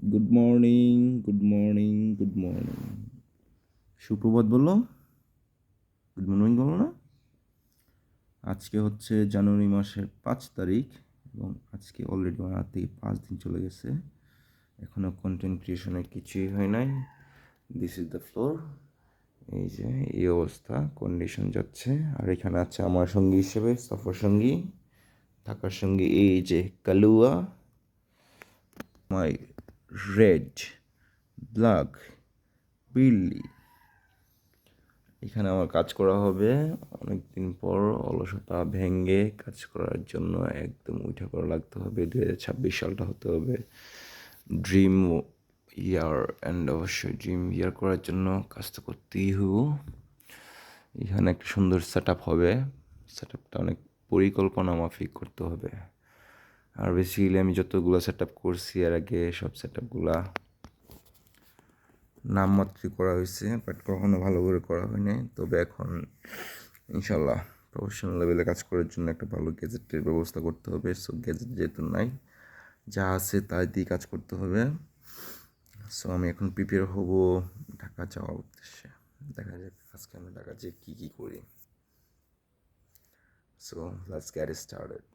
Good morning, good morning, good morning. সুপ্রভাত বললো, good morning বললো না। আজকে হচ্ছে জানুয়ারি মাসের 5 তারিখ এবং আজকে অলরেডি আমার হাত থেকে 5 দিন চলে গেছে। এখনও কন্টেন্ট ক্রিয়েশনের কিছুই হয় নাই। This is the floor. এই যে এই অবস্থা, কন্ডিশন যাচ্ছে। আর এখানে আছে আমার সঙ্গী হিসেবে, সফর সঙ্গী, থাকার সঙ্গী এই যে কালুয়া, মাই রেড ব্ল্যাক বিল্লি। এখানে আমার কাজ করা হবে অনেক দিন পর। অলসতা ভেঙে কাজ করার জন্য একদম উঠে পড়া লাগতে হবে। 2026 সালটা হতে হবে ড্রিম ইয়ার, অ্যান্ড অবশ্যই ড্রিম ইয়ার করার জন্য কাজ তো করতেই হবো। এখানে একটা সুন্দর সেট আপ হবে। সেট আপটা অনেক পরিকল্পনা মাফিক করতে হবে। আর বেসিক্যালি আমি যতগুলো সেট আপ করছি এর আগে, সব সেট আপগুলা নামমাত্রই করা হয়েছে, বাট কখনো ভালো করে করা হয়নি। তবে এখন ইনশাল্লাহ প্রফেশনাল লেভেলে কাজ করার জন্য একটা ভালো গ্যাজেটের ব্যবস্থা করতে হবে। সো গ্যাজেট যেহেতু নাই, যা আছে তাই দিয়ে কাজ করতে হবে। সো আমি এখন প্রিপেয়ার হব ঢাকা যাওয়ার উদ্দেশ্যে। দেখা যাক আজকে আমি ঢাকা যেয়ে কী কী করি। So let's get started.